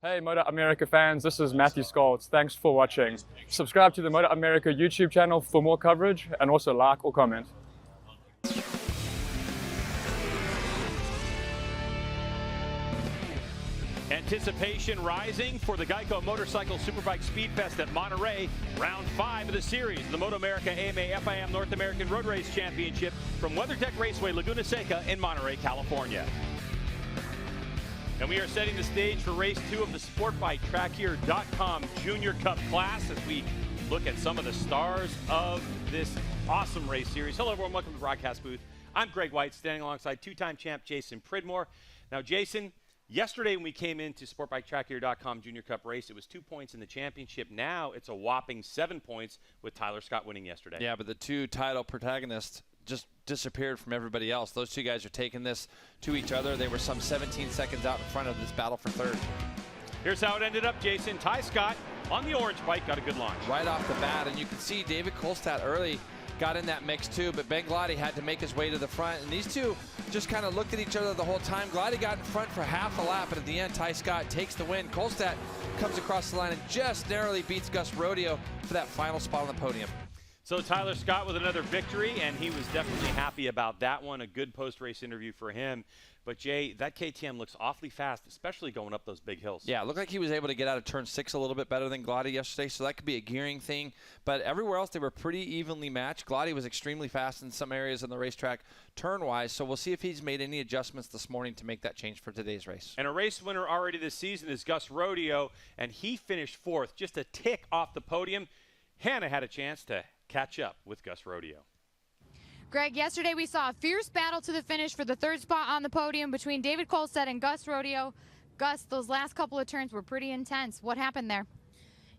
Hey MotoAmerica fans, this is Matthew Scholz. Thanks for watching. Subscribe to the MotoAmerica YouTube channel for more coverage and also like or comment. Anticipation rising for the Geico Motorcycle Superbike Speed Fest at Monterey, round 5 of the series, the MotoAmerica AMA FIM North American Road Race Championship from WeatherTech Raceway Laguna Seca in Monterey, California. And we are setting the stage for race 2 of the SportbikeTrackGear.com Junior Cup class as we look at some of the stars of this awesome race series. Hello everyone, welcome to the broadcast booth. I'm Greg White, standing alongside two-time champ Jason Pridmore. Now Jason, yesterday when we came into SportbikeTrackGear.com Junior Cup race, it was 2 points in the championship. Now it's a whopping 7 points with Tyler Scott winning yesterday. Yeah, but the two title protagonists just disappeared from everybody else. Those two guys are taking this to each other. They were some 17 seconds out in front of this battle for third. Here's how it ended up, Jason. Ty Scott on the orange bike got a good launch. Right off the bat, and you can see David Kolstad early got in that mix too, but Ben Glady had to make his way to the front, and these two just kind of looked at each other the whole time. Glady got in front for half a lap, and at the end, Ty Scott takes the win. Kolstad comes across the line and just narrowly beats Gus Rodeo for that final spot on the podium. So Tyler Scott with another victory, and he was definitely happy about that one. A good post-race interview for him. But Jay, that KTM looks awfully fast, especially going up those big hills. Yeah, it looked like he was able to get out of turn 6 a little bit better than Glady yesterday, so that could be a gearing thing. But everywhere else, they were pretty evenly matched. Glady was extremely fast in some areas on the racetrack turn-wise, so we'll see if he's made any adjustments this morning to make that change for today's race. And a race winner already this season is Gus Rodeo, and he finished 4th, just a tick off the podium. Hannah had a chance to catch up with Gus Rodeo. Greg, yesterday we saw a fierce battle to the finish for the third spot on the podium between David Kolstad and Gus Rodeo. Gus, those last couple of turns were pretty intense. What happened there?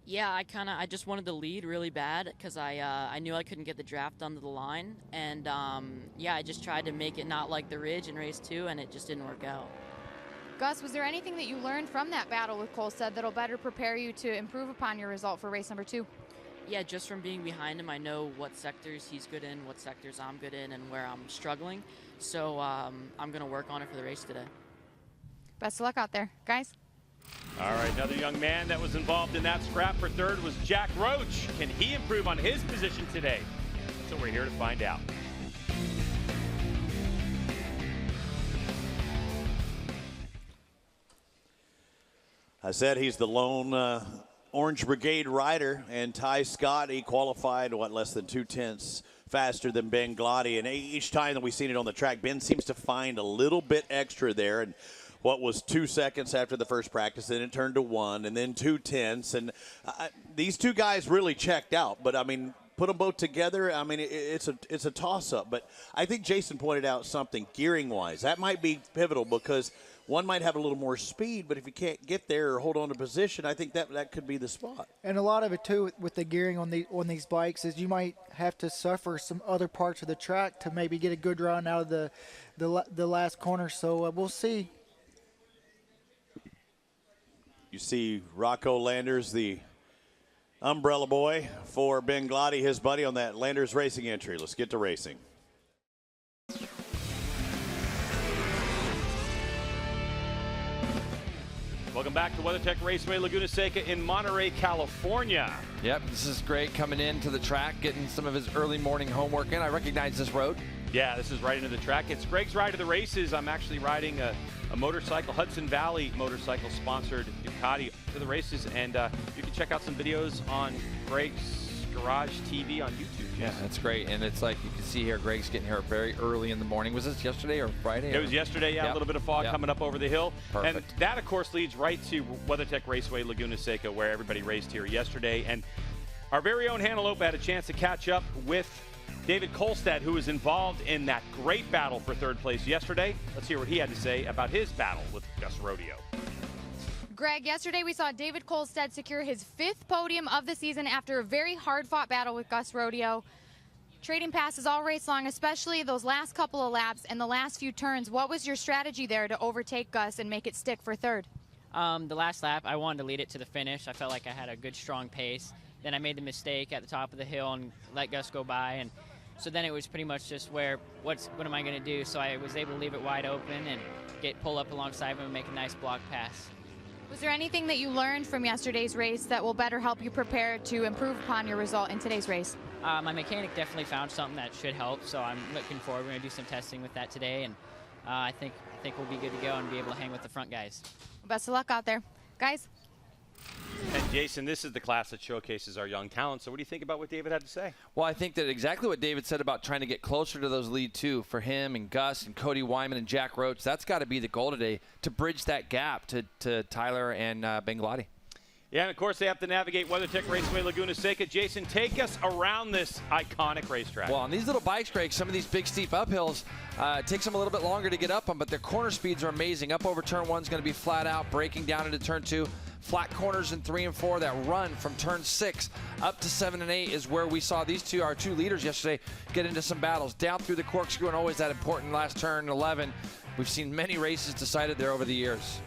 Yeah, I just wanted to lead really bad because I knew I couldn't get the draft onto the line, and yeah, I just tried to make it not like the Ridge in race 2, and it just didn't work out. Gus, was there anything that you learned from that battle with Kolstad that'll better prepare you to improve upon your result for race number 2? Yeah, just from being behind him, I know what sectors he's good in, what sectors I'm good in, and where I'm struggling. So I'm going to work on it for the race today. Best of luck out there, guys. All right, another young man that was involved in that scrap for third was Jack Roach. Can he improve on his position today? So we're here to find out. I said he's the lone Orange Brigade rider, and Ty Scott, he qualified, less than 2/10 faster than Ben Glady. And each time that we've seen it on the track, Ben seems to find a little bit extra there. And what was 2 seconds after the first practice, then it turned to 1, and then 2/10. And these two guys really checked out. But, I mean, put them both together, I mean, it's a toss-up. But I think Jason pointed out something gearing-wise. That might be pivotal because one might have a little more speed, but if you can't get there or hold on to position, I think that could be the spot. And a lot of it too with the gearing on these bikes is you might have to suffer some other parts of the track to maybe get a good run out of the last corner. So we'll see. You see Rocco Landers, the umbrella boy for Ben Glady, his buddy, on that Landers Racing entry. Let's get to racing. Welcome back to WeatherTech Raceway Laguna Seca in Monterey, California. Yep, this is Greg coming into the track, getting some of his early morning homework in. I recognize this road. Yeah, this is right into the track. It's Greg's ride of the races. I'm actually riding a motorcycle, Hudson Valley motorcycle-sponsored Ducati to the races, and you can check out some videos on Greg's Garage TV on YouTube. Yeah, that's great. And it's like you can see here, Greg's getting here very early in the morning. Was this yesterday or Friday? It was yesterday, yeah. Yep. A little bit of fog coming up over the hill. Perfect. And that, of course, leads right to WeatherTech Raceway Laguna Seca, where everybody raced here yesterday. And our very own Hannah Lope had a chance to catch up with David Kolstad, who was involved in that great battle for third place yesterday. Let's hear what he had to say about his battle with Gus Rodeo. Greg, yesterday we saw David Kolstad secure his 5th podium of the season after a very hard-fought battle with Gus Rodeo. Trading passes all race long, especially those last couple of laps and the last few turns. What was your strategy there to overtake Gus and make it stick for third? The last lap, I wanted to lead it to the finish. I felt like I had a good, strong pace. Then I made the mistake at the top of the hill and let Gus go by. And so then it was pretty much just what am I going to do? So I was able to leave it wide open and pull up alongside him and make a nice block pass. Was there anything that you learned from yesterday's race that will better help you prepare to improve upon your result in today's race? My mechanic definitely found something that should help, so I'm looking forward. We're going to do some testing with that today, and I think we'll be good to go and be able to hang with the front guys. Best of luck out there. Guys? And Jason, this is the class that showcases our young talent. So what do you think about what David had to say? Well, I think that exactly what David said about trying to get closer to those lead two for him and Gus and Cody Wyman and Jack Roach, that's got to be the goal today, to bridge that gap to Tyler and Benglotti. Yeah, and of course they have to navigate WeatherTech Raceway Laguna Seca. Jason, take us around this iconic racetrack. Well, on these little bike strikes, some of these big steep uphills, it takes them a little bit longer to get up them, but their corner speeds are amazing. Up over turn 1 is going to be flat out, breaking down into turn 2. Flat corners in 3 and 4 that run from turn 6 up to 7 and 8 is where we saw these two, our two leaders yesterday, get into some battles. Down through the corkscrew and always that important last turn, 11. We've seen many races decided there over the years.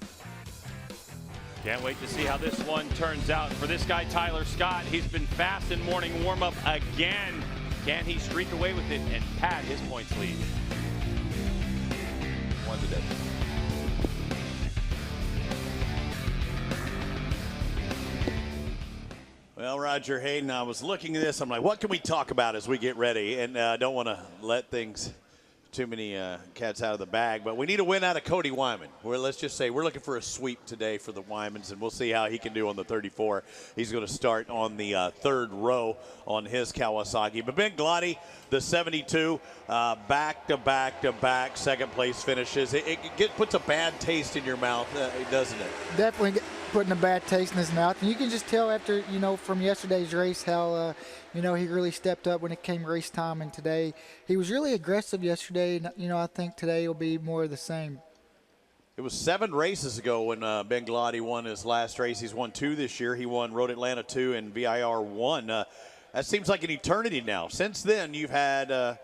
Can't wait to see how this one turns out. For this guy, Tyler Scott, he's been fast in morning warm-up again. Can he streak away with it and pad his points lead? One today. Well, Roger Hayden, I was looking at this. I'm like, what can we talk about as we get ready? And I don't want to let things, too many cats out of the bag, but we need a win out of Cody Wyman. Let's just say we're looking for a sweep today for the Wymans, and we'll see how he can do on the 34. He's going to start on the third row on his Kawasaki. But Benglotti, the 72, back-to-back-to-back second-place finishes. It puts a bad taste in your mouth, doesn't it? Definitely putting a bad taste in his mouth. And you can just tell after, from yesterday's race how, he really stepped up when it came race time. And today he was really aggressive yesterday. And, I think today will be more of the same. It was 7 races ago when Benglotti won his last race. He's won 2 this year. He won Road Atlanta 2 and VIR 1. That seems like an eternity now. Since then, you've had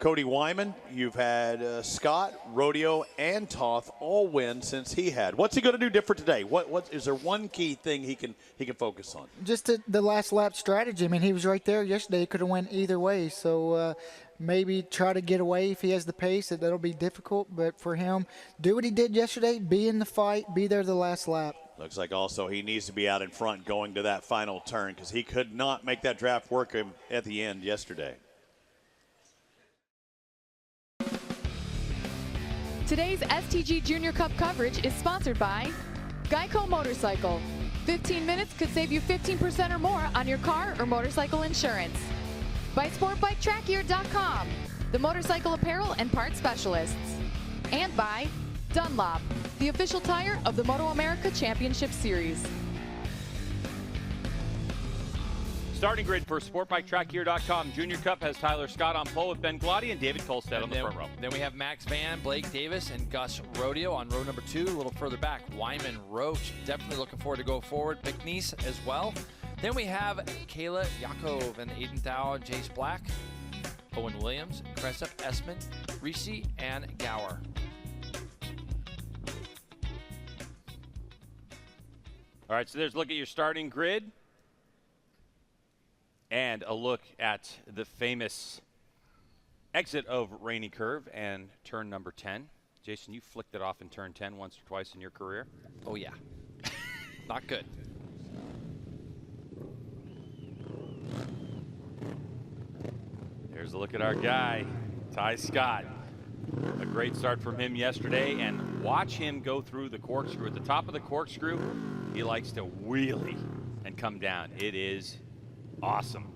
Cody Wyman, you've had Scott, Rodeo, and Toth all win since he had. What's he going to do different today? What is there one key thing he can focus on? Just the last lap strategy. I mean, he was right there yesterday. He could have went either way. So maybe try to get away if he has the pace. That'll be difficult. But for him, do what he did yesterday. Be in the fight. Be there the last lap. Looks like also he needs to be out in front going to that final turn because he could not make that draft work him at the end yesterday. Today's STG Junior Cup coverage is sponsored by Geico Motorcycle. 15 minutes could save you 15% or more on your car or motorcycle insurance. By SportbikeTrackGear.com, the motorcycle apparel and parts specialists. And by Dunlop, the official tire of the MotoAmerica Championship Series. Starting grid for SportbikeTrackGear.com. Junior Cup has Tyler Scott on pole with Benglotti and David Kolstad on the front row. Then we have Max Van, Blake Davis, and Gus Rodeo on row number 2. A little further back, Wyman, Roach. Definitely looking forward to go forward. McNeese as well. Then we have Kayla Yakov and Aiden Thau, Jace Black, Owen Williams, Cressup, Essman, Reese, and Gower. All right, so there's a look at your starting grid. And a look at the famous exit of Rainy Curve and turn number 10. Jason, you flicked it off in turn 10 once or twice in your career. Oh, yeah. Not good. Here's a look at our guy, Ty Scott. A great start from him yesterday, and watch him go through the corkscrew. At the top of the corkscrew, he likes to wheelie and come down. It is awesome.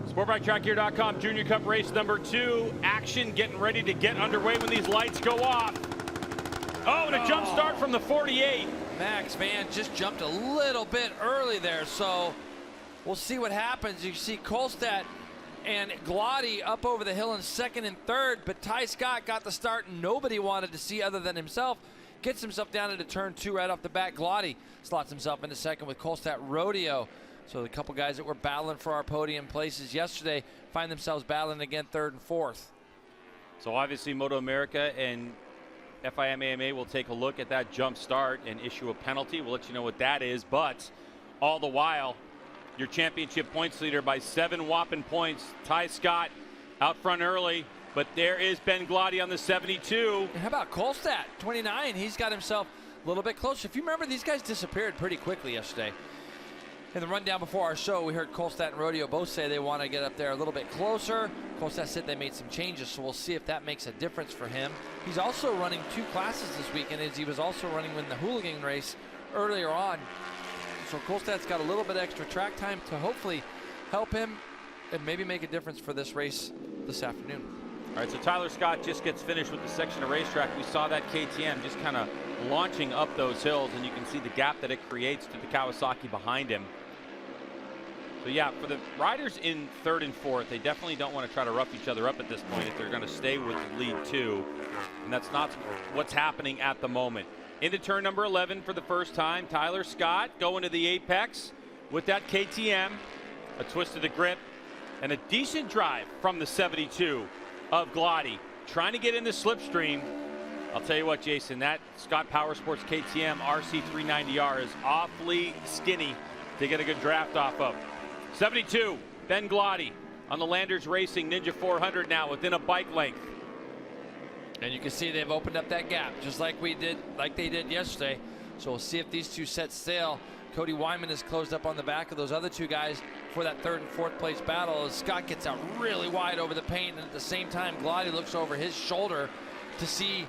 SportbikeTrackGear.com Junior Cup race number 2. Action getting ready to get underway when these lights go off. Oh, and a jump start from the 48. Max Van just jumped a little bit early there, so we'll see what happens. You see Kolstad and Glotty up over the hill in second and third, but Ty Scott got the start nobody wanted to see other than himself. Gets himself down into turn 2 right off the bat. Glotty slots himself into second with Kolstad Rodeo. So the couple guys that were battling for our podium places yesterday find themselves battling again third and fourth. So obviously MotoAmerica and FIM AMA will take a look at that jump start and issue a penalty. We'll let you know what that is, but all the while, your championship points leader by 7 whopping points, Ty Scott, Out front early, but there is Ben Glotty on the 72. And how about Kolstad, 29? He's got himself a little bit closer. If you remember, these guys disappeared pretty quickly yesterday. In the rundown before our show, we heard Kolstad and Rodeo both say they want to get up there a little bit closer. Kolstad said they made some changes, so we'll see if that makes a difference for him. He's also running 2 classes this weekend, as he was also running in the hooligan race earlier on. So Kolstad's got a little bit extra track time to hopefully help him and maybe make a difference for this race this afternoon. All right, so Tyler Scott just gets finished with the section of racetrack. We saw that KTM just kind of launching up those hills, and you can see the gap that it creates to the Kawasaki behind him. So yeah, for the riders in 3rd and 4th, they definitely don't want to try to rough each other up at this point if they're going to stay with the lead 2. And that's not what's happening at the moment. Into turn number 11 for the first time, Tyler Scott going to the apex with that KTM. A twist of the grip and a decent drive from the 72 of Glotty. Trying to get in the slipstream. I'll tell you what, Jason, that Scott Powersports KTM RC390R is awfully skinny to get a good draft off of. 72, Ben Glotty on the Landers Racing Ninja 400 now within a bike length. And you can see they've opened up that gap just like they did yesterday. So we'll see if these two set sail. Cody Wyman is closed up on the back of those other 2 guys for that 3rd and 4th place battle as Scott gets out really wide over the paint, and at the same time Glotty looks over his shoulder to see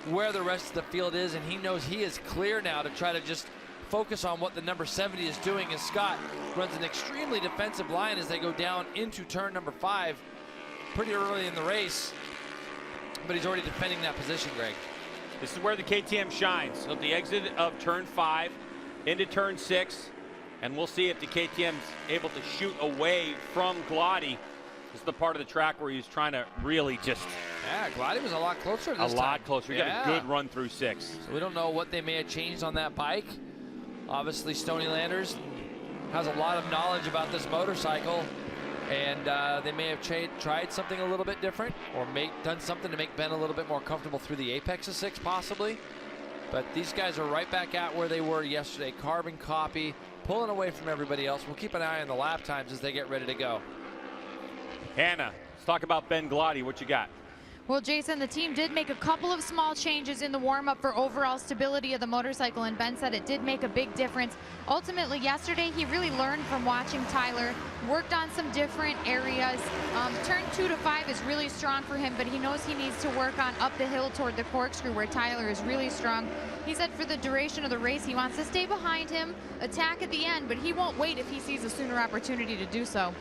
where the rest of the field is, and he knows he is clear now to try to just focus on what the number 70 is doing, as Scott runs an extremely defensive line as they go down into turn number 5 pretty early in the race, but he's already defending that position, Greg. This is where the KTM shines. So the exit of turn 5 into turn 6, and we'll see if the KTM's able to shoot away from Glotty. This is the part of the track where he's trying to really just... Yeah, Glotty was a lot closer this time. A lot closer. He got a good run through 6. So we don't know what they may have changed on that bike. Obviously, Stony Landers has a lot of knowledge about this motorcycle, and they may have tried something a little bit different, or done something to make Ben a little bit more comfortable through the apex of 6, possibly. But these guys are right back at where they were yesterday. Carbon copy, pulling away from everybody else. We'll keep an eye on the lap times as they get ready to go. Hannah, let's talk about Ben Glotty. What you got? Well, Jason, the team did make a couple of small changes in the warm-up for overall stability of the motorcycle, and Ben said it did make a big difference. Ultimately, yesterday, he really learned from watching Tyler, worked on some different areas. Turn 2 to 5 is really strong for him, but he knows he needs to work on up the hill toward the corkscrew where Tyler is really strong. He said for the duration of the race, he wants to stay behind him, attack at the end, but he won't wait if he sees a sooner opportunity to do so.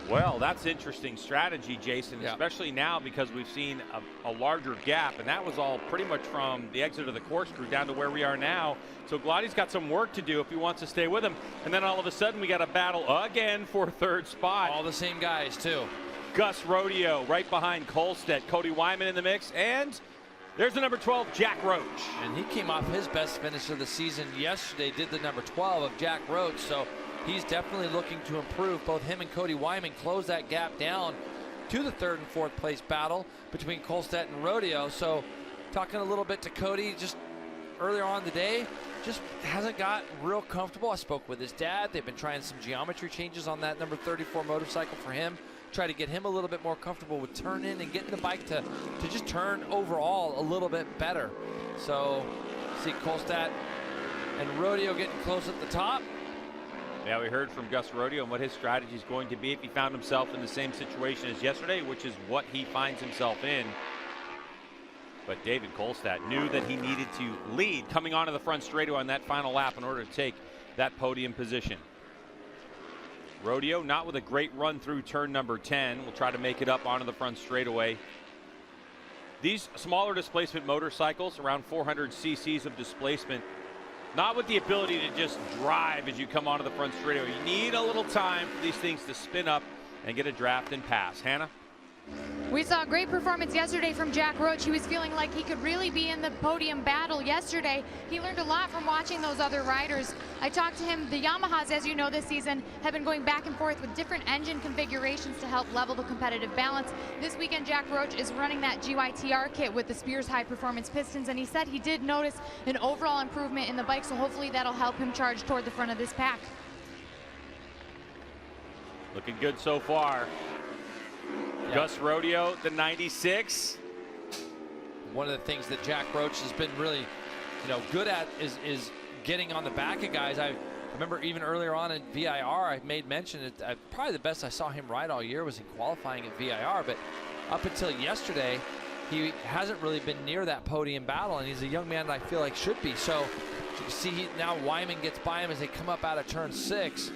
Well, that's interesting strategy, Jason, especially now because we've seen a larger gap, and that was all pretty much from the exit of the corkscrew down to where we are now. So Glotty's got some work to do if he wants to stay with him. And then all of a sudden we got a battle again for 3rd spot. All the same guys, too. Gus Rodeo right behind Kolstad. Cody Wyman in the mix, and there's the number 12, Jack Roach. And he came off his best finish of the season yesterday, did the number 12 of Jack Roach. So he's definitely looking to improve. Both him and Cody Wyman close that gap down to the 3rd and 4th place battle between Kolstad and Rodeo. So talking a little bit to Cody just earlier on in the day, just hasn't got real comfortable. I spoke with his dad. They've been trying some geometry changes on that number 34 motorcycle for him. Try to get him a little bit more comfortable with turning and getting the bike to just turn overall a little bit better. So see Kolstad and Rodeo getting close at the top. Yeah, we heard from Gus Rodeo and what his strategy is going to be if he found himself in the same situation as yesterday, which is what he finds himself in. But David Kolstad knew that he needed to lead coming onto the front straightaway on that final lap in order to take that podium position. Rodeo not with a great run through turn number 10. We'll try to make it up onto the front straightaway. These smaller displacement motorcycles, around 400 cc's of displacement, not with the ability to just drive as you come onto the front straightaway. You need a little time for these things to spin up and get a draft and pass. Hannah? We saw a great performance yesterday from Jack Roach. He was feeling like he could really be in the podium battle yesterday. He learned a lot from watching those other riders. I talked to him. The Yamahas, as you know, this season have been going back and forth with different engine configurations to help level the competitive balance. This weekend, Jack Roach is running that GYTR kit with the Spears high performance pistons, and he said he did notice an overall improvement in the bike, so hopefully that'll help him charge toward the front of this pack. Looking good so far. Gus Rodeo, the 96. One of the things that Jack Roach has been really, good at is getting on the back of guys. I remember even earlier on in VIR, I made mention that probably the best I saw him ride all year was in qualifying at VIR, but up until yesterday, he hasn't really been near that podium battle, and he's a young man that I feel like should be. So you can see now Wyman gets by him as they come up out of turn 6,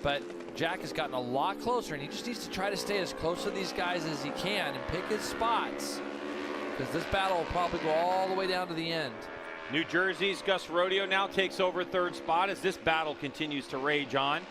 but Jack has gotten a lot closer, and he just needs to try to stay as close to these guys as he can and pick his spots, because this battle will probably go all the way down to the end. New Jersey's Gus Rodeo now takes over 3rd spot as this battle continues to rage on.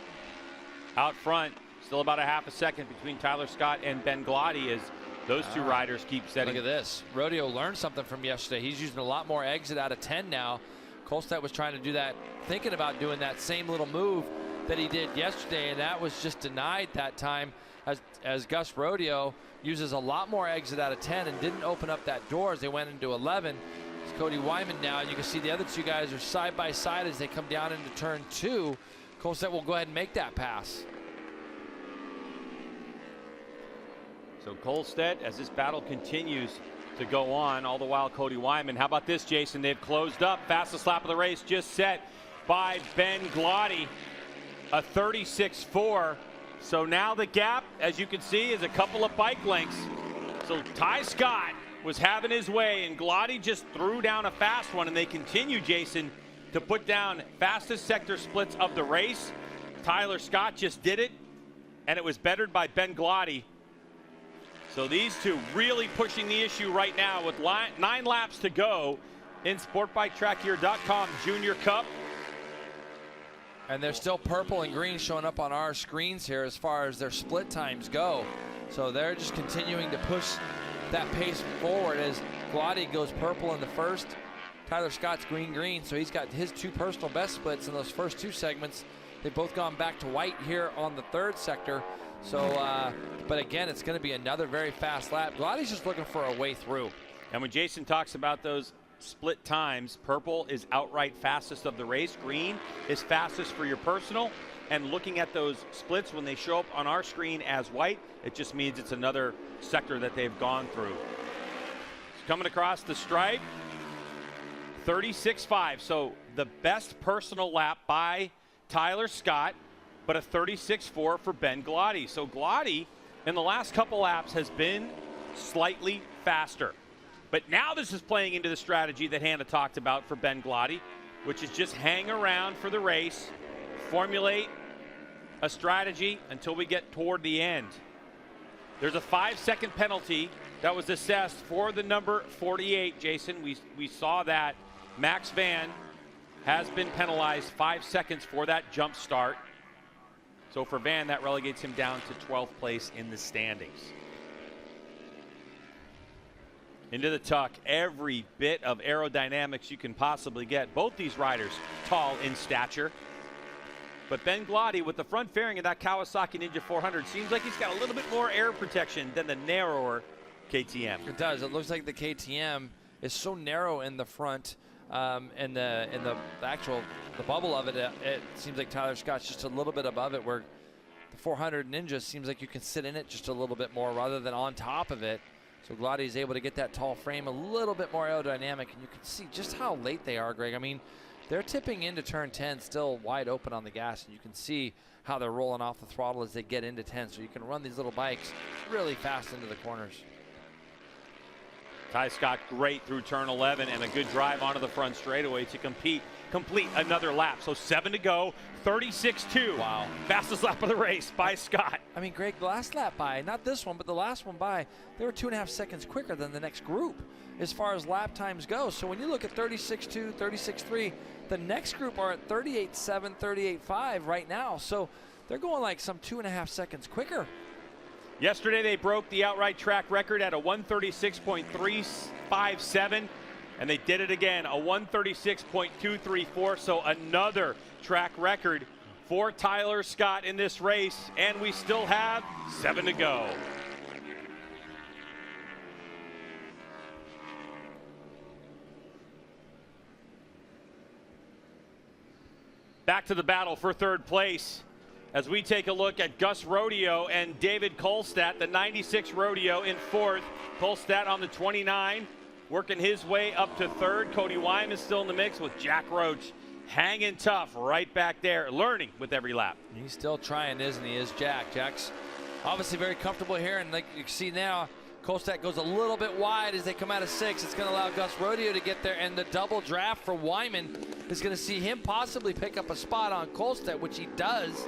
Out front, still about a half a second between Tyler Scott and Ben Glotty as those two riders keep setting. Look at this. Rodeo learned something from yesterday. He's using a lot more exit out of 10 now. Kolstad was trying to do that, thinking about doing that same little move that he did yesterday, and that was just denied that time as Gus Rodeo uses a lot more exit out of 10 and didn't open up that door as they went into 11. It's Cody Wyman now, and you can see the other two guys are side by side as they come down into turn 2. Kolstad will go ahead and make that pass. So Kolstad, as this battle continues to go on, all the while Cody Wyman. How about this, Jason? They've closed up. Fastest lap of the race just set by Ben Glotty, a 36.4. So now the gap, as you can see, is a couple of bike lengths. So Ty Scott was having his way, and Glotty just threw down a fast one, and they continue, Jason, to put down fastest sector splits of the race. Tyler Scott just did it, and it was bettered by Ben Glotty. So these two really pushing the issue right now with 9 laps to go in SportbikeTrackGear.com Junior Cup. And they're still purple and green showing up on our screens here as far as their split times go. So they're just continuing to push that pace forward as Glotty goes purple in the first. Tyler Scott's green. So he's got his 2 personal best splits in those first 2 segments. They've both gone back to white here on the 3rd sector. So, but again, it's going to be another very fast lap. Glotty's just looking for a way through. And when Jason talks about those split times, purple is outright fastest of the race. Green is fastest for your personal. And looking at those splits when they show up on our screen as white, it just means it's another sector that they've gone through. It's coming across the stripe, 36.5. So the best personal lap by Tyler Scott, but a 36.4 for Ben Glotty. So Glotty in the last couple laps has been slightly faster. But now this is playing into the strategy that Hannah talked about for Ben Glotty, which is just hang around for the race, formulate a strategy until we get toward the end. There's a 5-second penalty that was assessed for the number 48, Jason. We saw that. Max Van has been penalized 5 seconds for that jump start. So for Van, that relegates him down to 12th place in the standings. Into the tuck, every bit of aerodynamics you can possibly get. Both these riders tall in stature. But Ben Glotty with the front fairing of that Kawasaki Ninja 400 seems like he's got a little bit more air protection than the narrower KTM. It does. It looks like the KTM is so narrow in the front, and the bubble of it. It seems like Tyler Scott's just a little bit above it, where the 400 Ninja seems like you can sit in it just a little bit more rather than on top of it. So Glotty is able to get that tall frame a little bit more aerodynamic, and you can see just how late they are, Greg. I mean, they're tipping into turn 10 still wide open on the gas, and you can see how they're rolling off the throttle as they get into 10. So you can run these little bikes really fast into the corners. Ty Scott great through turn 11 and a good drive onto the front straightaway to complete another lap. So 7 to go, 36.2. Wow. Fastest lap of the race by Scott. I mean, Greg, the last lap by, not this one, but the last one by, they were 2.5 seconds quicker than the next group as far as lap times go. So when you look at 36.2, 36.3, the next group are at 38.7, 38.5 right now. So they're going like some 2.5 seconds quicker. Yesterday they broke the outright track record at a 136.357, and they did it again, a 136.234. So another track record for Tyler Scott in this race, and we still have 7 to go. Back to the battle for third place. as we take a look at Gus Rodeo and David Kolstad, the 96 Rodeo in 4th. Kolstad on the 29, working his way up to 3rd. Cody Wyman is still in the mix with Jack Roach hanging tough right back there, learning with every lap. He's still trying, isn't he, is Jack. Jack's obviously very comfortable here, and like you can see now, Kolstad goes a little bit wide as they come out of 6. It's going to allow Gus Rodeo to get there, and the double draft for Wyman is going to see him possibly pick up a spot on Kolstad, which he does.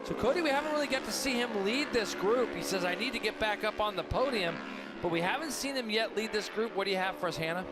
So Cody, we haven't really got to see him lead this group. He says, I need to get back up on the podium, but we haven't seen him yet lead this group. What do you have for us, Hannah?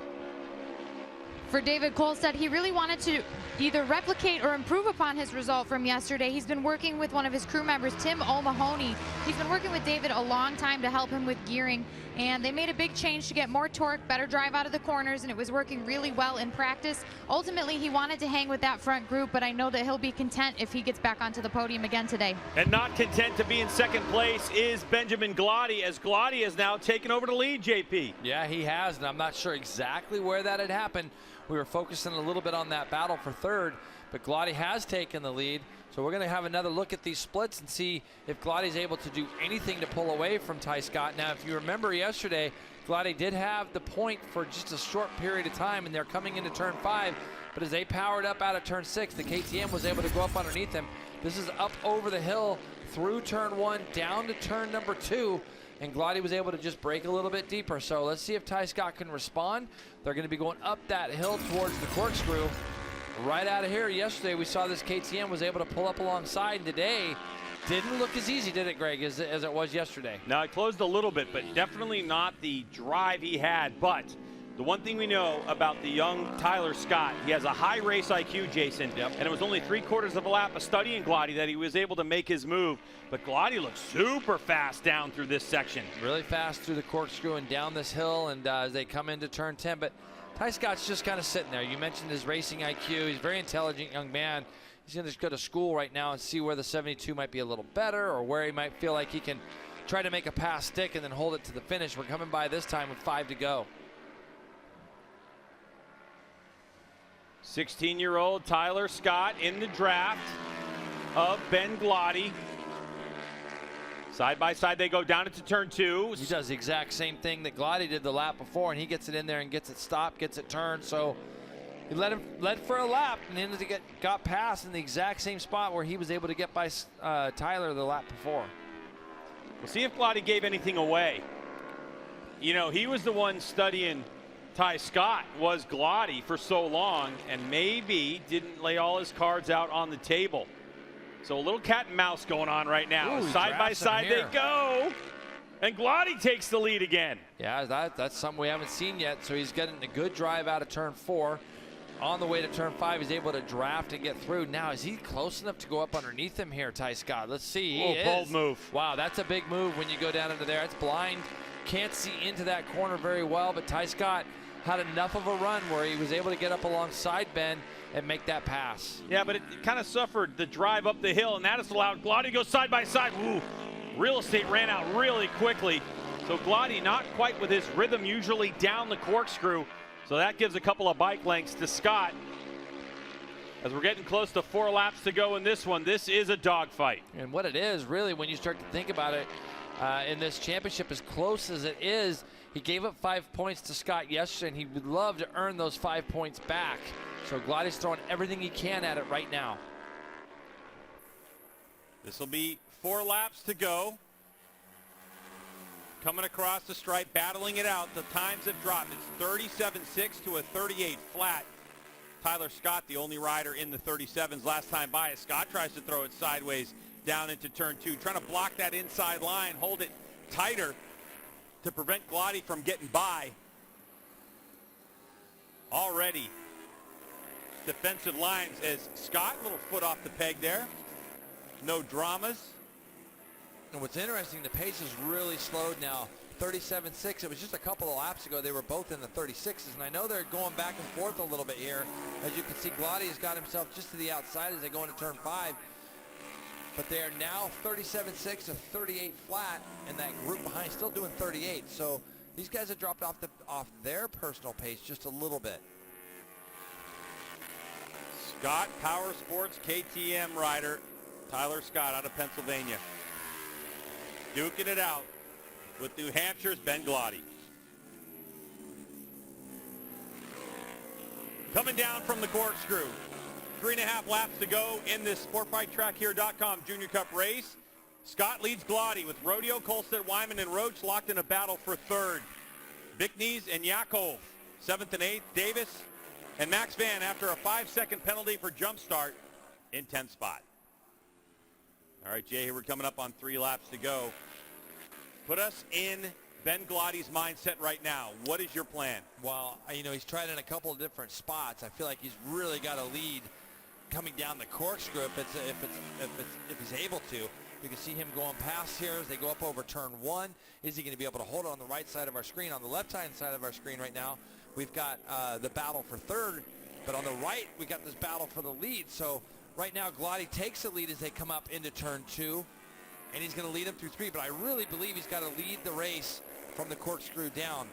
For David Kolstad, he really wanted to either replicate or improve upon his result from yesterday. He's been working with one of his crew members, Tim O'Mahony. He's been working with David a long time to help him with gearing, and they made a big change to get more torque, better drive out of the corners, and it was working really well in practice. Ultimately, he wanted to hang with that front group, but I know that he'll be content if he gets back onto the podium again today. And not content to be in 2nd place is Benjamin Gloddy, as Gloddy has now taken over the lead, JP. Yeah, he has, and I'm not sure exactly where that had happened. We were focusing a little bit on that battle for 3rd, but Gloddy has taken the lead. So we're going to have another look at these splits and see if Gloddy's able to do anything to pull away from Ty Scott. Now, if you remember yesterday, Gloddy did have the point for just a short period of time, and they're coming into turn 5. But as they powered up out of turn 6, the KTM was able to go up underneath them. This is up over the hill through turn 1, down to turn number 2. And Gloddy was able to just break a little bit deeper. So let's see if Ty Scott can respond. They're going to be going up that hill towards the corkscrew. Right out of here, yesterday we saw this KTM was able to pull up alongside. And today didn't look as easy, did it, Greg, as it was yesterday? Now, it closed a little bit, but definitely not the drive he had. But the one thing we know about the young Tyler Scott, he has a high race IQ, Jason. Yep. And it was only 3/4 of a lap of studying Gloddy that he was able to make his move. But Gloddy looks super fast down through this section. Really fast through the corkscrew and down this hill, and as they come into turn 10. But Ty Scott's just kind of sitting there. You mentioned his racing IQ. He's a very intelligent young man. He's going to just go to school right now and see where the 72 might be a little better, or where he might feel like he can try to make a pass stick and then hold it to the finish. We're coming by this time with 5 to go. 16-year-old Tyler Scott in the draft of Ben Gloddy. Side by side, they go down into turn 2. He does the exact same thing that Gloddy did the lap before, and he gets it in there and gets it stopped, gets it turned. So he led for a lap and then got past in the exact same spot where he was able to get by Tyler the lap before. We'll see if Gloddy gave anything away. You know, he was the one studying Ty Scott, was Gloddy for so long, and maybe didn't lay all his cards out on the table. So a little cat and mouse going on right now. Ooh, side by side they go, and Gloddy takes the lead again. Yeah, that's something we haven't seen yet. So he's getting a good drive out of turn 4. On the way to turn 5, he's able to draft and get through. Now, is he close enough to go up underneath him here, Ty Scott? Let's see. He is. Bold move. Wow, that's a big move when you go down into there. It's blind. Can't see into that corner very well, but Ty Scott had enough of a run where he was able to get up alongside Ben and make that pass. Yeah, but it kind of suffered the drive up the hill, and that has allowed Gloddy to go side by side. Ooh, real estate ran out really quickly. So Gloddy not quite with his rhythm usually down the corkscrew. So that gives a couple of bike lengths to Scott. As we're getting close to 4 laps to go in this one, this is a dogfight. And what it is, really, when you start to think about it, in this championship, as close as it is, he gave up 5 points to Scott yesterday, and he would love to earn those 5 points back. So Gloddy's throwing everything he can at it right now. This will be 4 laps to go. Coming across the stripe, battling it out. The times have dropped. It's 37.6 to a 38 flat. Tyler Scott, the only rider in the 37s last time by. As Scott tries to throw it sideways down into turn 2, trying to block that inside line, hold it tighter to prevent Gloddy from getting by. Already defensive lines as Scott, little foot off the peg there. No dramas. And what's interesting, the pace is really slowed now. 37.6. It was just a couple of laps ago they were both in the 36s, and I know they're going back and forth a little bit here. As you can see, Gloddy has got himself just to the outside as they go into turn 5. But they are now 37.6 to 38 flat, and that group behind still doing 38. So these guys have dropped off their personal pace just a little bit. Scott, Power Sports KTM rider. Tyler Scott out of Pennsylvania. Duking it out with New Hampshire's Ben Glotty. Coming down from the corkscrew. 3.5 laps to go in this SportbikeTrackGear.com Junior Cup race. Scott leads Glotty with Rodeo, Kolstedt, Wyman, and Roach locked in a battle for third. Bickneys and Yakov, 7th and 8th. Davis and Max Van after a 5-second penalty for jump start in 10th spot. All right, Jay, here we're coming up on 3 laps to go. Put us in Ben Glotty's mindset right now. What is your plan? Well, you know, he's tried in a couple of different spots. I feel like he's really got a lead coming down the corkscrew if he's able to. You can see him going past here as they go up over turn 1. Is he going to be able to hold it on the right side of our screen? On the left-hand side of our screen right now, we've got the battle for third, but on the right, we got this battle for the lead. So right now, Glotty takes the lead as they come up into turn 2, and he's going to lead them through 3, but I really believe he's got to lead the race from the corkscrew down.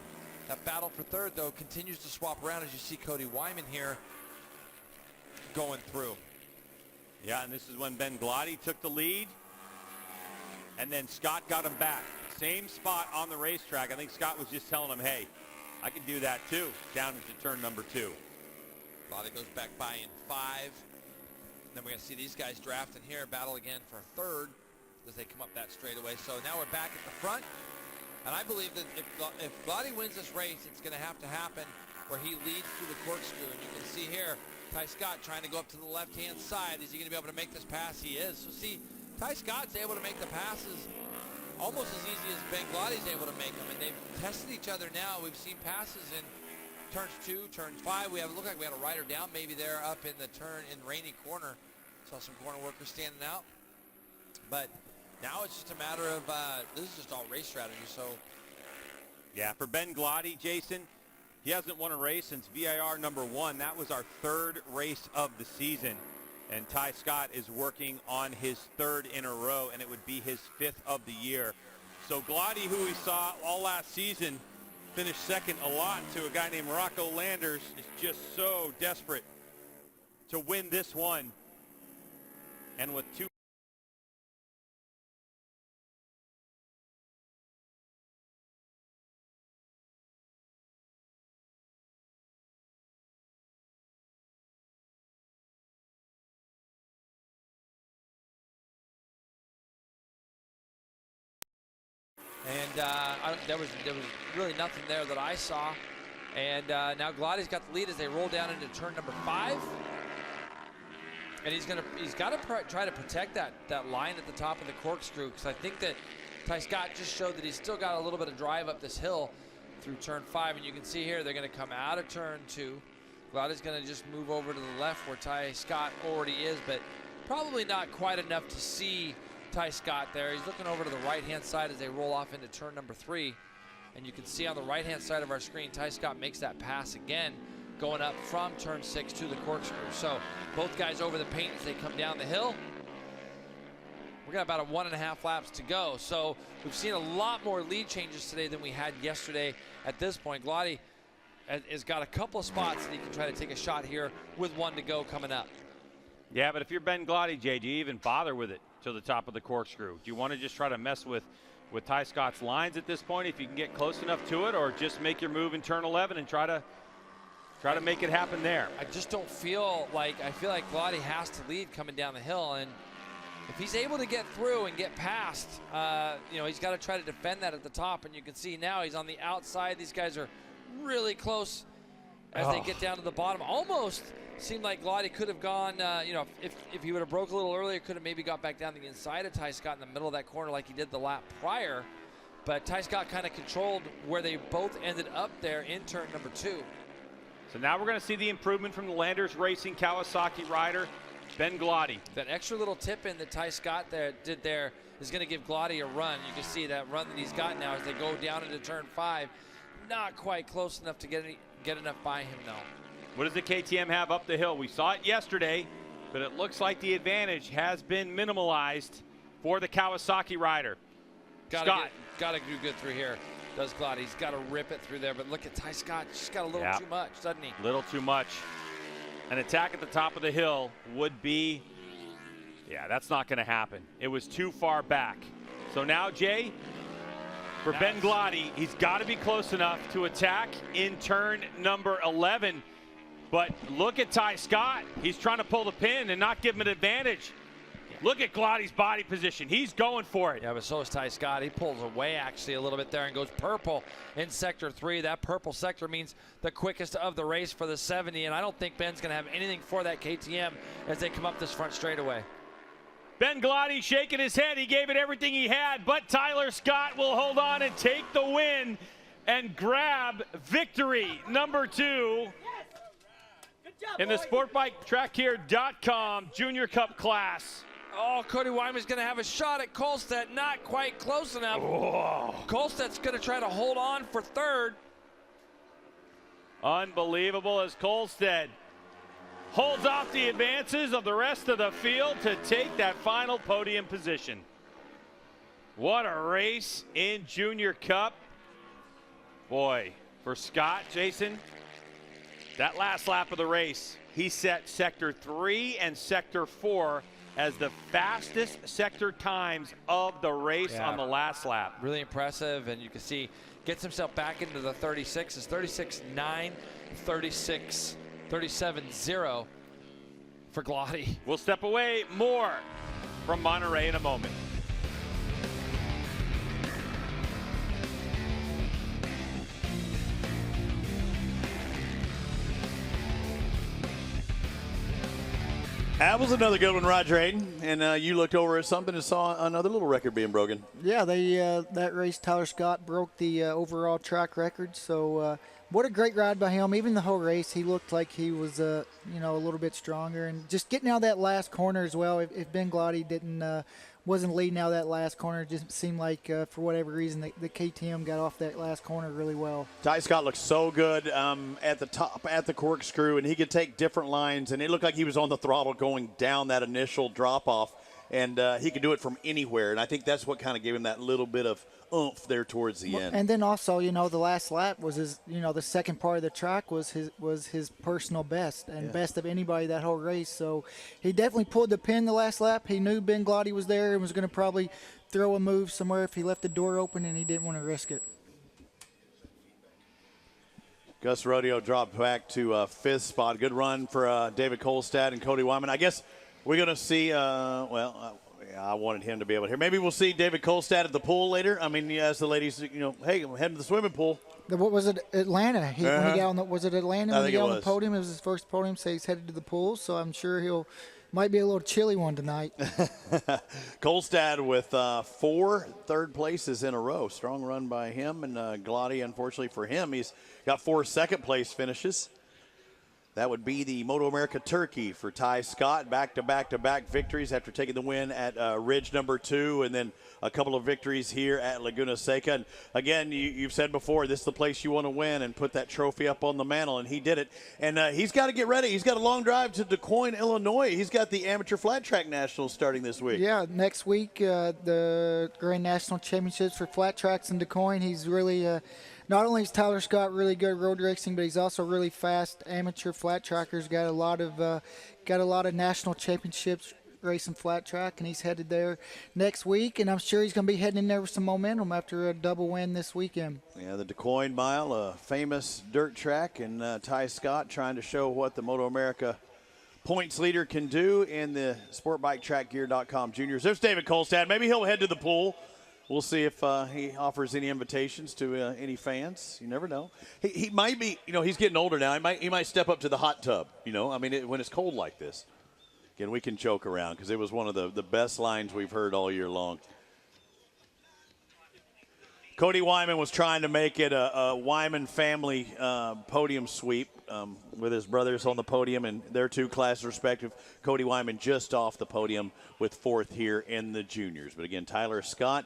That battle for third, though, continues to swap around as you see Cody Wyman here going through. Yeah, and this is when Ben Glotty took the lead, and then Scott got him back. Same spot on the racetrack. I think Scott was just telling him, hey, I can do that too, down into turn number 2. Glotty goes back by in 5. Then we're going to see these guys drafting here, battle again for third as they come up that straightaway. So now we're back at the front. And I believe that if Glotty wins this race, it's going to happen where he leads through the corkscrew. And you can see here, Ty Scott trying to go up to the left-hand side. Is he going to be able to make this pass? He is. So see, Ty Scott's able to make the passes almost as easy as Ben Glotty's able to make them. And they've tested each other now. We've seen passes in turns 2, turn 5. It looked like we had a rider down maybe there up in the turn in Rainy Corner. Saw some corner workers standing out. But now it's just a matter of, this is just all race strategy, so. Yeah, for Ben Glotty, Jason, he hasn't won a race since VIR number 1. That was our 3rd race of the season. And Ty Scott is working on his 3rd in a row, and it would be his 5th of the year. So Glotty, who we saw all last season, finished second a lot to a guy named Rocco Landers, is just so desperate to win this one. And with 2. And there was really nothing there that I saw. And now Glotty's got the lead as they roll down into turn number 5. And he's got to try to protect that line at the top of the corkscrew, because I think that Ty Scott just showed that he's still got a little bit of drive up this hill through turn 5. And you can see here they're going to come out of turn 2. Glotty's going to just move over to the left where Ty Scott already is, but probably not quite enough to see Ty Scott there. He's looking over to the right-hand side as they roll off into turn number 3. And you can see on the right-hand side of our screen, Ty Scott makes that pass again, going up from turn 6 to the corkscrew. So both guys over the paint as they come down the hill. We've got about 1.5 laps to go. So we've seen a lot more lead changes today than we had yesterday at this point. Glotty has got a couple of spots that he can try to take a shot here with 1 to go coming up. Yeah, but if you're Ben Glotty, Jay, do you even bother with it to the top of the corkscrew? Do you want to just try to mess with Ty Scott's lines at this point if you can get close enough to it, or just make your move in turn 11 and try to make it happen there? I just don't feel like, I feel like Glotty has to lead coming down the hill, and if he's able to get through and get past, you know, he's got to try to defend that at the top. And you can see now he's on the outside. These guys are really close as they get down to the bottom. Almost seemed like Glotty could have gone, you know, if he would have broke a little earlier, could have maybe got back down the inside of Ty Scott in the middle of that corner like he did the lap prior. But Ty Scott kind of controlled where they both ended up there in turn number 2. So now we're going to see the improvement from the Landers Racing Kawasaki rider, Ben Glotty. That extra little tip in that Ty Scott did there is going to give Glotty a run. You can see that run that he's got now as they go down into turn 5. Not quite close enough to get enough by him, though. What does the KTM have up the hill? We saw it yesterday, but it looks like the advantage has been minimalized for the Kawasaki rider. Got to do good through here. Does Glotty. He's got to rip it through there, but look at Ty Scott. Just got a little too much, doesn't he? Little too much. An attack at the top of the hill would be Yeah, that's not going to happen. It was too far back. So now, Jay, for Ben Glady, he's got to be close enough to attack in turn number 11. But look at Ty Scott. He's trying to pull the pin and not give him an advantage. Look at Glady's body position. He's going for it. Yeah, but so is Ty Scott. He pulls away actually a little bit there and goes purple in sector 3. That purple sector means the quickest of the race for the 70, and I don't think Ben's going to have anything for that KTM as they come up this front straightaway. Ben Glady shaking his head. He gave it everything he had, but Tyler Scott will hold on and take the win and grab victory number 2 in the SportbikeTrackGear.com Junior Cup class. Oh, Cody Wyman's going to have a shot at Kolstad. Not quite close enough. Whoa. Kolstad's going to try to hold on for third. Unbelievable as Kolstad holds off the advances of the rest of the field to take that final podium position. What a race in Junior Cup. Boy, for Scott, Jason, that last lap of the race, he set sector 3 and sector 4 as the fastest sector times of the race on the last lap. Really impressive, and you can see gets himself back into the 36s. 36.9, 37.0 for Glady. We'll step away. More from Monterey in a moment. That was another good one, Roger Hayden. And you looked over at something and saw another little record being broken. Yeah, that race, Tyler Scott broke the overall track record. So what a great ride by him. Even the whole race, he looked like he was, a little bit stronger. And just getting out of that last corner as well. If Ben Glady wasn't leading out of that last corner, it just seemed like for whatever reason the KTM got off that last corner really well. Ty Scott looked so good at the top, at the corkscrew, and he could take different lines, and it looked like he was on the throttle going down that initial drop-off, and he could do it from anywhere, and I think that's what kind of gave him that little bit of oomph there towards the end. And then also, the last lap was his, the second part of the track was his personal best and best of anybody that whole race. So he definitely pulled the pin the last lap. He knew Ben Glady was there and was going to probably throw a move somewhere if he left the door open, and he didn't want to risk it. Gus Rodeo dropped back to fifth spot. Good run for David Kolstad and Cody Wyman. I guess we're going to see, I wanted him to be able to hear. Maybe we'll see David Kolstad at the pool later. I mean, he asked the ladies, hey, I'm heading to the swimming pool. What was it, Atlanta? When he got on was it Atlanta when he got on the podium? It was his first podium, so he's headed to the pool. So I'm sure might be a little chilly one tonight. Kolstad with 4 third places in a row. Strong run by him. And Glady, unfortunately for him, he's got 4 second place finishes. That would be the MotoAmerica Turkey for Ty Scott. Back-to-back victories after taking the win at Ridge number 2, and then a couple of victories here at Laguna Seca. And again, you've said before, this is the place you want to win and put that trophy up on the mantle, and he did it. And he's got to get ready. He's got a long drive to DuQuoin, Illinois. He's got the Amateur Flat Track Nationals starting this week. Yeah, next week, the Grand National Championships for flat tracks in DuQuoin. He's really not only is Tyler Scott really good road racing, but he's also really fast amateur flat trackers. Got a lot of national championships racing flat track, and he's headed there next week. And I'm sure he's going to be heading in there with some momentum after a double win this weekend. Yeah, the DuQuoin Mile, a famous dirt track, and Ty Scott trying to show what the MotoAmerica points leader can do in the SportbikeTrackGear.com juniors. There's David Kolstad. Maybe he'll head to the pool. We'll see if he offers any invitations to any fans. You never know. He might be, he's getting older now. He might step up to the hot tub, when it's cold like this. Again, we can joke around because it was one of the best lines we've heard all year long. Cody Wyman was trying to make it a Wyman family podium sweep with his brothers on the podium and their 2 classes respective. Cody Wyman just off the podium with 4th here in the juniors. But again, Tyler Scott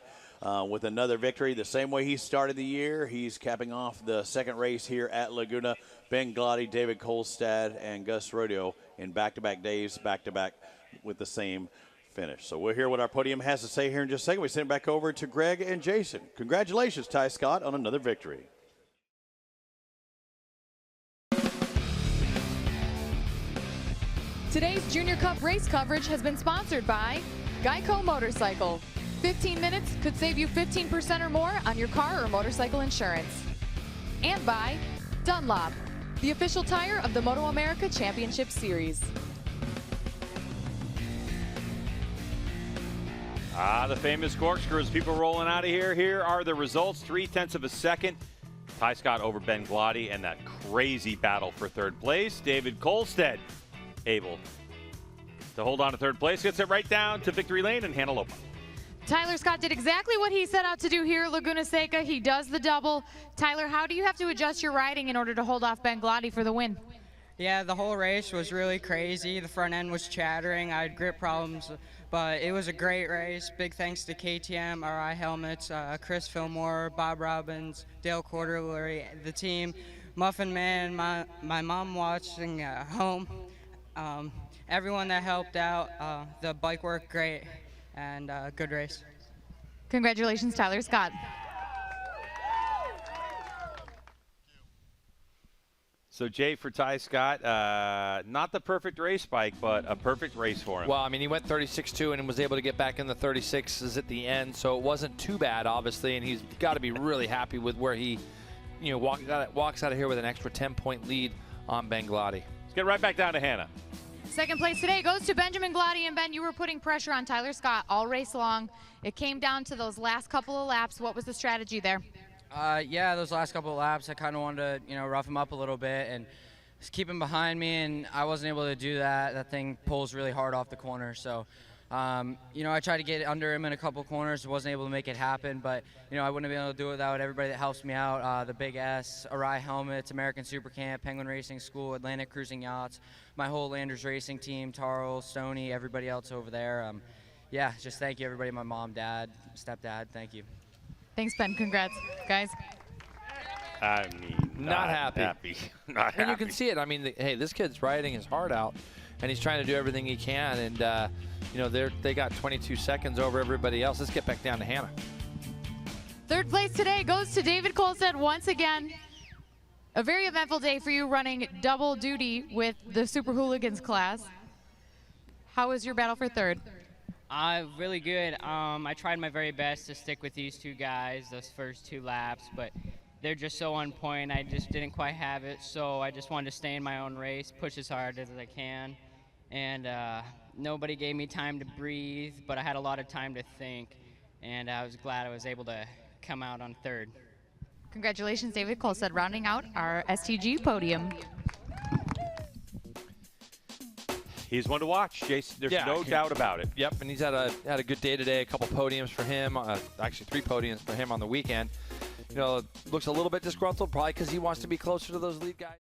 with another victory. The same way he started the year, he's capping off the second race here at Laguna. Ben Glady, David Kolstad, and Gus Rodeo in back-to-back days, back-to-back with the same finish. So we'll hear what our podium has to say here in just a second. We send it back over to Greg and Jason. Congratulations, Ty Scott, on another victory. Today's Junior Cup race coverage has been sponsored by Geico Motorcycle. 15 minutes could save you 15% or more on your car or motorcycle insurance. And by Dunlop, the official tire of the MotoAmerica Championship Series. The famous corkscrews. People rolling out of here. Here are the results. 0.3 of a second. Ty Scott over Ben Gloddy, and that crazy battle for third place. David Kolstad able to hold on to third place. Gets it right down to victory lane and Hannah Lopa. Tyler Scott did exactly what he set out to do here at Laguna Seca. He does the double. Tyler, how do you have to adjust your riding in order to hold off Ben Gloddy for the win? Yeah, the whole race was really crazy. The front end was chattering. I had grip problems, but it was a great race. Big thanks to KTM, RI Helmets, Chris Fillmore, Bob Robbins, Dale Corderlery, the team, Muffin Man, my mom watching at home, everyone that helped out. The bike worked great, and good race. Congratulations, Tyler Scott. So, Jay, for Ty Scott, not the perfect race bike, but a perfect race for him. Well, I mean, he went 36.2 and was able to get back in the 36s at the end, so it wasn't too bad, obviously, and he's got to be really happy with where he, walks out of here with an extra 10-point lead on Ben Gloddy. Let's get right back down to Hannah. Second place today goes to Benjamin Gloddy. And Ben, you were putting pressure on Tyler Scott all race long. It came down to those last couple of laps. What was the strategy there? Yeah, those last couple of laps, I kind of wanted to, rough him up a little bit and just keep him behind me, and I wasn't able to do that. That thing pulls really hard off the corner, so, I tried to get under him in a couple corners, wasn't able to make it happen, but, I wouldn't have been able to do it without everybody that helps me out, the Big S, RI Helmets, American Super Camp, Penguin Racing School, Atlantic Cruising Yachts, my whole Landers Racing team, Tarl, Stoney, everybody else over there. Yeah, just thank you, everybody, my mom, dad, stepdad, thank you. Thanks, Ben. Congrats, guys. I mean, not happy. Not happy. And you can see it. I mean, hey, this kid's riding his heart out, and he's trying to do everything he can. And, they got 22 seconds over everybody else. Let's get back down to Hannah. Third place today goes to David Kolstad once again. A very eventful day for you running double duty with the Super Hooligans class. How was your battle for third? Really good. I tried my very best to stick with these two guys those first two laps, but they're just so on point. I just didn't quite have it, so I just wanted to stay in my own race, push as hard as I can. And nobody gave me time to breathe, but I had a lot of time to think, and I was glad I was able to come out on third. Congratulations, David Kolstad, rounding out our STG podium. He's one to watch, Jason. There's no doubt about it. Yep, and he's had a good day today. A couple podiums for him. Actually, 3 podiums for him on the weekend. Looks a little bit disgruntled, probably because he wants to be closer to those lead guys.